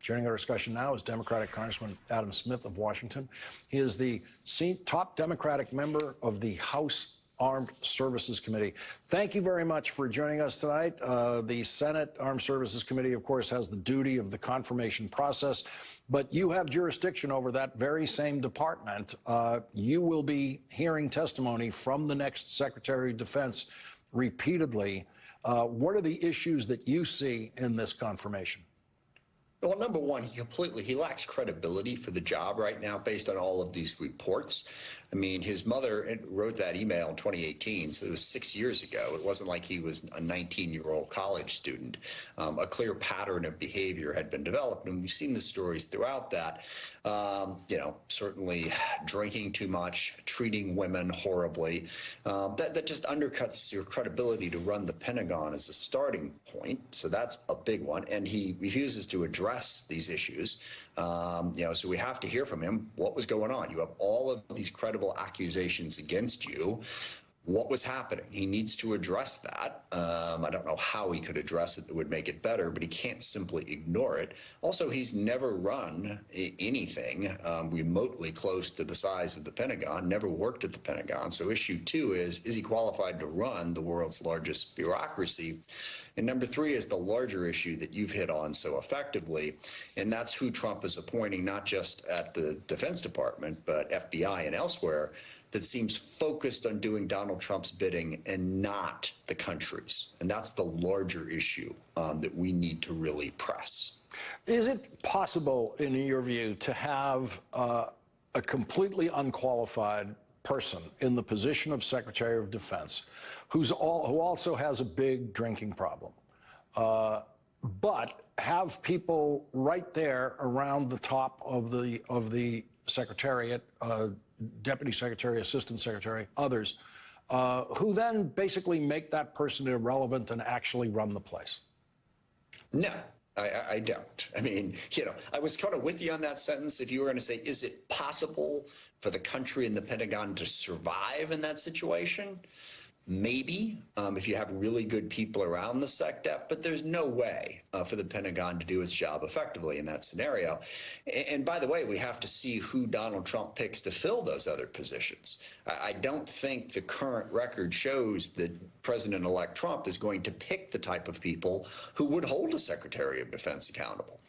Joining our discussion now is Democratic Congressman Adam Smith of Washington. He is the top Democratic member of the House Armed Services Committee. Thank you very much for joining us tonight. The Senate Armed Services Committee, of course, has the duty of the confirmation process, but you have jurisdiction over that very same department. You will be hearing testimony from the next Secretary of Defense repeatedly. What are the issues that you see in this confirmation? Well, number one, he lacks credibility for the job right now based on all of these reports. I mean, his mother wrote that email in 2018, so it was 6 years ago. It wasn't like he was a 19-year-old college student. A clear pattern of behavior had been developed, and we've seen the stories throughout that. Certainly drinking too much, treating women horribly. That just undercuts your credibility to run the Pentagon as a starting point. So that's a big one, and he refuses to address these issues. So we have to hear from him what was going on. You have all of these credible accusations against you. What was happening? He needs to address that. I don't know how he could address it that would make it better, but he can't simply ignore it. Also, he's never run anything remotely close to the size of the Pentagon, never worked at the Pentagon. So issue two is he qualified to run the world's largest bureaucracy? And number three is the larger issue that you've hit on so effectively, and that's who Trump is appointing, not just at the Defense Department, but FBI and elsewhere, that seems focused on doing Donald Trump's bidding and not the country's. And that's the larger issue that we need to really press. Is it possible, in your view, to have a completely unqualified person in the position of Secretary of Defense who also has a big drinking problem, but have people right there around the top of the Secretariat, Deputy Secretary, Assistant Secretary, others, who then basically make that person irrelevant and actually run the place? No, I don't. I mean, I was kind of with you on that sentence. If you were going to say, is it possible for the country and the Pentagon to survive in that situation? Maybe, if you have really good people around the SecDef, but there's no way for the Pentagon to do its job effectively in that scenario. And by the way, we have to see who Donald Trump picks to fill those other positions. I don't think the current record shows that President-elect Trump is going to pick the type of people who would hold a Secretary of Defense accountable.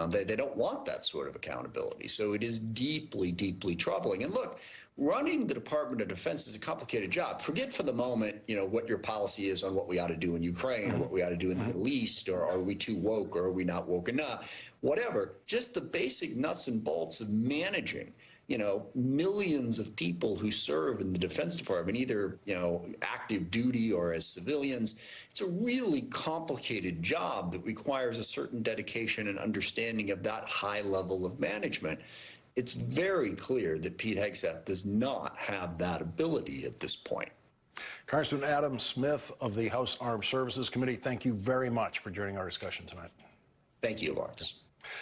They don't want that sort of accountability. So it is deeply, deeply troubling. And look, running the Department of Defense is a complicated job. Forget for the moment, what your policy is on what we ought to do in Ukraine or what we ought to do in the Middle East, or are we too woke or are we not woke enough? Whatever, just the basic nuts and bolts of managing millions of people who serve in the Defense Department, either, active duty or as civilians. It's a really complicated job that requires a certain dedication and understanding of that high level of management. It's very clear that Pete Hegseth does not have that ability at this point. Congressman Adam Smith of the House Armed Services Committee, thank you very much for joining our discussion tonight. Thank you, Lawrence.